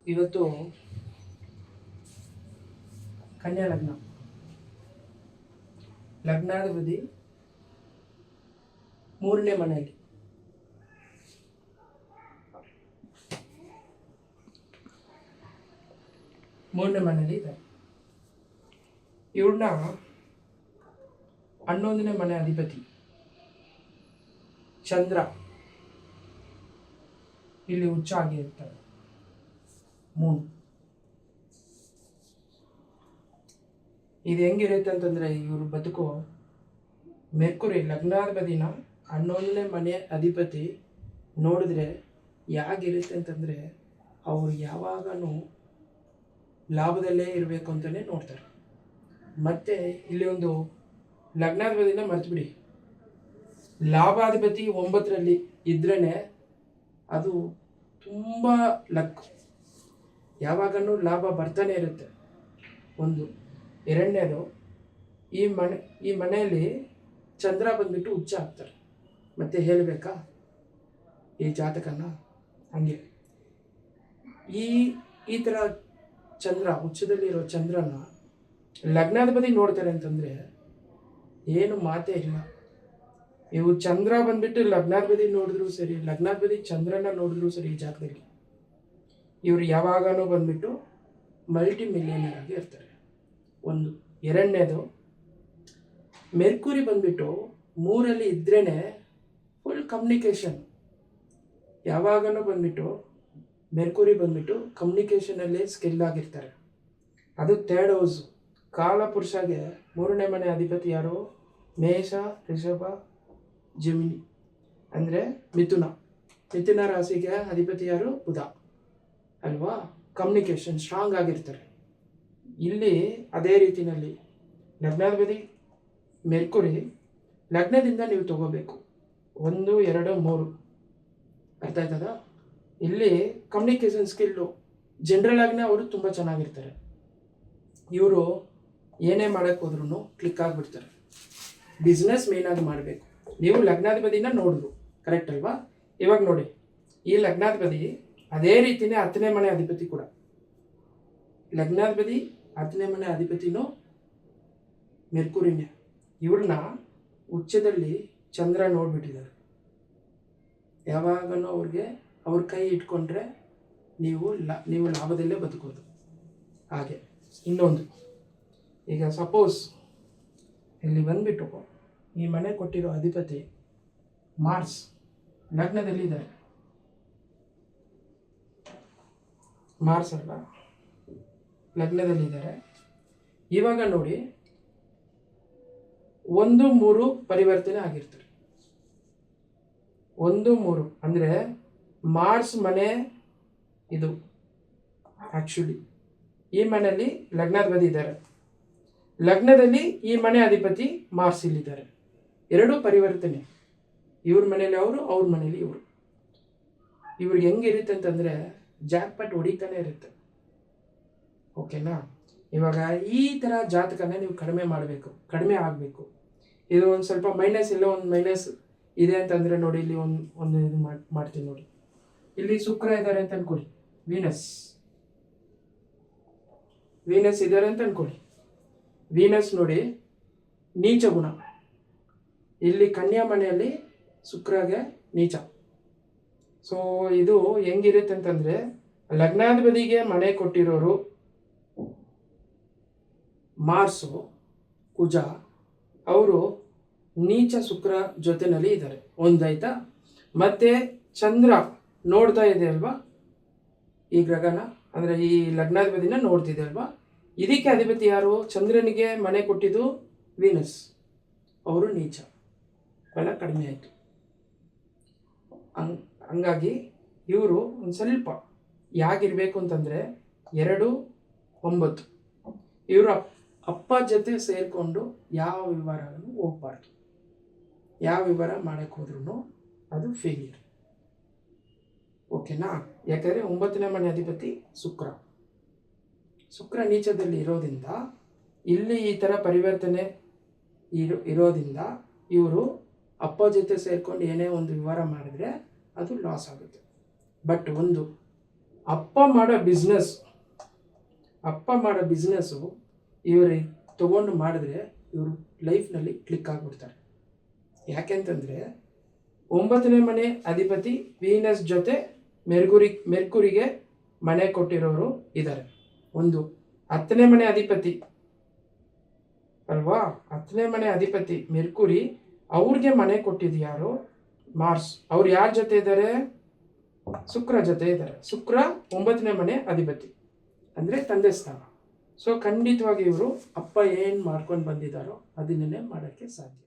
ಇವತ್ತು ಕನ್ಯಾ ಲಗ್ನಾಧಿಪತಿ ಮೂರನೇ ಮನೆಯಲ್ಲಿ ಇದ್ದಾರೆ. ಇವ್ರನ್ನ 11ನೇ ಮನೆ ಅಧಿಪತಿ ಚಂದ್ರ ಇಲ್ಲಿ ಉಚ್ಚ ಆಗಿರ್ತಾರೆ. ಮೂನ್ ಇದು ಹೆಂಗಿರುತ್ತೆ ಅಂತಂದ್ರೆ ಇವ್ರ ಬದುಕು ಮೆರ್ಕುರಿ ಲಗ್ನಾಧಿಪತಿನ 11ನೇ ಮನೆ ಅಧಿಪತಿ ನೋಡಿದ್ರೆ ಯಾಗಿರುತ್ತೆ ಅಂತಂದ್ರೆ ಅವ್ರು ಯಾವಾಗನೂ ಲಾಭದಲ್ಲೇ ಇರಬೇಕು ಅಂತಲೇ ನೋಡ್ತಾರೆ. ಮತ್ತೆ ಇಲ್ಲಿ ಒಂದು ಲಗ್ನಾಧಿಪತಿನ ಮರ್ತ್ಬಿಡಿ, ಲಾಭಾಧಿಪತಿ 9ರಲ್ಲಿ ಇದ್ರೇ ಅದು ತುಂಬ ಲಕ್, ಯಾವಾಗಲೂ ಲಾಭ ಬರ್ತಾನೆ ಇರುತ್ತೆ. ಒಂದು ಎರಡನೇದು, ಈ ಮನೆಯಲ್ಲಿ ಚಂದ್ರ ಬಂದ್ಬಿಟ್ಟು ಉಚ್ಚ ಆಗ್ತಾರೆ. ಮತ್ತೆ ಹೇಳಬೇಕಾ ಈ ಜಾತಕನ? ಹಂಗೆ ಈ ಥರ ಚಂದ್ರ ಉಚ್ಚದಲ್ಲಿರೋ ಚಂದ್ರನ ಲಗ್ನಾಧಿಪತಿ ನೋಡ್ತಾರೆ ಅಂತಂದರೆ ಏನು ಮಾತೇ ಇಲ್ಲ. ಇವು ಚಂದ್ರ ಬಂದ್ಬಿಟ್ಟು ಲಗ್ನಾಧಿಪತಿ ನೋಡಿದ್ರು ಸರಿ, ಲಗ್ನಾಧಿಪತಿ ಚಂದ್ರನ ನೋಡಿದ್ರು ಸರಿ, ಈ ಜಾತಕದಲ್ಲಿ ಇವರು ಯಾವಾಗನೂ ಬಂದ್ಬಿಟ್ಟು ಮಲ್ಟಿ ಮಿಲಿಯನರ್ ಆಗಿ ಇರ್ತಾರೆ. ಒಂದು ಎರಡನೇದು, ಮೆರ್ಕುರಿ ಬಂದ್ಬಿಟ್ಟು 3ರಲ್ಲಿ ಇದ್ರೇ ಫುಲ್ ಕಮ್ಯುನಿಕೇಷನ್. ಯಾವಾಗನೂ ಬಂದ್ಬಿಟ್ಟು ಮೆರ್ಕುರಿ ಬಂದ್ಬಿಟ್ಟು ಕಮ್ಯುನಿಕೇಷನಲ್ಲಿ ಸ್ಕಿಲ್ ಆಗಿರ್ತಾರೆ. ಅದು ಥರ್ಡ್ ಹೌಸ್. ಕಾಲಪುರುಷಗೆ 3ನೇ ಮನೆ ಅಧಿಪತಿ ಯಾರು? ಮೇಷ, ಋಷಭ, ಜಮಿನಿ ಅಂದರೆ ಮಿಥುನ ರಾಶಿಗೆ ಅಧಿಪತಿ ಯಾರು? ಬುಧ ಅಲ್ವಾ? ಕಮ್ಯುನಿಕೇಷನ್ ಸ್ಟ್ರಾಂಗ್ ಆಗಿರ್ತಾರೆ. ಇಲ್ಲಿ ಅದೇ ರೀತಿಯಲ್ಲಿ ಲಗ್ನಾಧಿಪತಿ ಮೆರ್ಕುರಿ ಲಗ್ನದಿಂದ ನೀವು ತಗೋಬೇಕು. 1, 2, 3 ಅರ್ಥ ಆಯ್ತದ? ಇಲ್ಲಿ ಕಮ್ಯುನಿಕೇಷನ್ ಸ್ಕಿಲ್ಲು ಜನರಲ್ ಆಗಿನ ಅವರು ತುಂಬ ಚೆನ್ನಾಗಿರ್ತಾರೆ. ಇವರು ಏನೇ ಮಾಡೋಕ್ಕೆ ಹೋದ್ರೂ ಕ್ಲಿಕ್ ಆಗಿಬಿಡ್ತಾರೆ. ಬಿಸ್ನೆಸ್ ಮೇಯ್ನಾಗಿ ಮಾಡಬೇಕು. ನೀವು ಲಗ್ನಾಧಿಪತಿನ ನೋಡಿದ್ರು ಕರೆಕ್ಟ್ ಅಲ್ವಾ? ಇವಾಗ ನೋಡಿ, ಈ ಲಗ್ನಾಧಿಪತಿ ಅದೇ ರೀತಿಯೇ 10ನೇ ಮನೆ ಅಧಿಪತಿ ಕೂಡ. ಲಗ್ನಾಧಿಪತಿ 10ನೇ ಮನೆ ಅಧಿಪತಿನೂ ಮೆರ್ಕುರಿನೇ. ಇವ್ರನ್ನ ಉಚ್ಚದಲ್ಲಿ ಚಂದ್ರ ನೋಡ್ಬಿಟ್ಟಿದ್ದಾರೆ. ಯಾವಾಗಲೂ ಅವ್ರ ಕೈ ಇಟ್ಕೊಂಡ್ರೆ ನೀವು ಲಾಭದಲ್ಲೇ ಬದುಕೋದು. ಹಾಗೆ ಇನ್ನೊಂದು, ಈಗ ಸಪೋಸ್ ಇಲ್ಲಿ ಬಂದ್ಬಿಟ್ಟು ಈ ಮನೆ ಕೊಟ್ಟಿರೋ ಅಧಿಪತಿ ಮಾರ್ಸ್ ಲಗ್ನದಲ್ಲಿದ್ದಾರೆ. ಮಾರ್ಸ್ ಅಲ್ಲ, ಲಗ್ನದಲ್ಲಿದ್ದಾರೆ. ಇವಾಗ ನೋಡಿ 1, 3 ಪರಿವರ್ತನೆ ಆಗಿರ್ತಾರೆ. 1, 3 ಅಂದರೆ ಮಾರ್ಸ್ ಮನೆ ಇದು. ಆ್ಯಕ್ಚುಲಿ ಈ ಮನೆಯಲ್ಲಿ ಲಗ್ನಾಧಿಪತಿ ಇದ್ದಾರೆ, ಲಗ್ನದಲ್ಲಿ ಈ ಮನೆ ಅಧಿಪತಿ ಮಾರ್ಸ್ ಇಲ್ಲಿದ್ದಾರೆ. 2 ಪರಿವರ್ತನೆ. ಇವ್ರ ಮನೇಲಿ ಅವರು, ಅವ್ರ ಮನೇಲಿ ಇವರು. ಇವ್ರಿಗೆ ಹೆಂಗಿರುತ್ತೆ ಅಂತಂದರೆ ಜಾಕ್ಪಾಟ್ ಹೊಡಿತಾನೆ ಇರುತ್ತೆ. ಓಕೆನಾ? ಇವಾಗ ಈ ಥರ ಜಾತಕನ ನೀವು ಕಡಿಮೆ ಆಗಬೇಕು. ಇದು ಒಂದು ಸ್ವಲ್ಪ ಮೈನಸ್, ಇಲ್ಲ ಒಂದು ಮೈನಸ್ ಇದೆ ಅಂತಂದರೆ ನೋಡಿ, ಇಲ್ಲಿ ಒಂದು ಇದು ಮಾಡ್ತೀನಿ ನೋಡಿ. ಇಲ್ಲಿ ಶುಕ್ರ ಇದ್ದಾರೆ ಅಂತ ಅನ್ಕೊಳ್ಳಿ, ವೀನಸ್ ಇದ್ದಾರೆ ಅಂತ ಅನ್ಕೊಳ್ಳಿ. ವೀನಸ್ ನೋಡಿ ನೀಚ ಗುಣ. ಇಲ್ಲಿ ಕನ್ಯಾ ಮನೆಯಲ್ಲಿ ಶುಕ್ರಗೆ ನೀಚ. ಸೊ ಇದು ಹೆಂಗಿರುತ್ತೆ ಅಂತಂದರೆ, ಲಗ್ನಾಧಿಪತಿಗೆ ಮನೆ ಕೊಟ್ಟಿರೋರು ಮಾರ್ಸು, ಕುಜ, ಅವರು ನೀಚ ಶುಕ್ರ ಜೊತೆನಲ್ಲಿ ಇದ್ದಾರೆ. ಒಂದಾಯ್ತಾ? ಮತ್ತೆ ಚಂದ್ರ ನೋಡ್ತಾ ಇದೆ ಅಲ್ವಾ ಈ ಗ್ರಹನ, ಅಂದರೆ ಈ ಲಗ್ನಾಧಿಪತಿನ ನೋಡ್ತಿದೆ ಅಲ್ವಾ. ಇದಕ್ಕೆ ಅಧಿಪತಿ ಯಾರು? ಚಂದ್ರನಿಗೆ ಮನೆ ಕೊಟ್ಟಿದ್ದು ವೀನಸ್, ಅವರು ನೀಚ, ಬಲ ಕಡಿಮೆ ಆಯಿತು. ಹಂಗಾಗಿ ಇವರು ಒಂದು ಸ್ವಲ್ಪ ಯಾಗಿರಬೇಕು ಅಂತಂದರೆ 2, 9 ಇವರು ಅಪ್ಪ ಜೊತೆ ಸೇರಿಕೊಂಡು ಯಾವ ವಿವರನೂ ಹೋಗ್ಬಾರ್ದು. ಯಾವ ವಿವರ ಮಾಡೋಕ್ಕೆ ಹೋದ್ರೂ ಅದು ಫೇಲಿಯರ್. ಓಕೆನಾ? ಯಾಕಂದರೆ 9ನೇ ಮನೆ ಅಧಿಪತಿ ಶುಕ್ರ ನೀಚದಲ್ಲಿ ಇರೋದ್ರಿಂದ, ಇಲ್ಲಿ ಈ ಥರ ಪರಿವರ್ತನೆ ಇರೋದ್ರಿಂದ ಇವರು ಅಪ್ಪ ಜೊತೆ ಸೇರ್ಕೊಂಡು ಏನೇ ಒಂದು ವಿವರ ಮಾಡಿದ್ರೆ ಅದು ಲಾಸ್ ಆಗುತ್ತೆ. ಬಟ್ ಒಂದು ಅಪ್ಪ ಮಾಡೋ ಬಿಸ್ನೆಸ್ಸು ಇವ್ರಿಗೆ ತಗೊಂಡು ಮಾಡಿದ್ರೆ ಇವರು ಲೈಫ್ನಲ್ಲಿ ಕ್ಲಿಕ್ ಆಗಿಬಿಡ್ತಾರೆ. ಯಾಕೆಂತಂದರೆ 9ನೇ ಮನೆ ಅಧಿಪತಿ ವೀನಸ್ ಜೊತೆ ಮೆರ್ಕುರಿಗೆ ಮನೆ ಕೊಟ್ಟಿರೋರು ಇದ್ದಾರೆ. 10ನೇ ಮನೆ ಅಧಿಪತಿ ಅಲ್ವಾ, 10ನೇ ಮನೆ ಅಧಿಪತಿ ಮೆರ್ಕುರಿ, ಅವ್ರಿಗೆ ಮನೆ ಕೊಟ್ಟಿದ್ದು ಯಾರು? ಮಾರ್ಸ್. ಅವ್ರು ಯಾರ ಜೊತೆ ಇದ್ದಾರೆ? ಶುಕ್ರ ಜೊತೆ ಇದ್ದಾರೆ. ಶುಕ್ರ 9ನೇ ಮನೆ ಅಧಿಪತಿ ಅಂದರೆ ತಂದೆ ಸ್ಥಾನ. ಸೊ ಖಂಡಿತವಾಗಿ ಇವರು ಅಪ್ಪ ಏನು ಮಾಡ್ಕೊಂಡು ಬಂದಿದ್ದಾರೋ ಅದನ್ನೇ ಮಾಡೋಕ್ಕೆ ಸಾಧ್ಯ.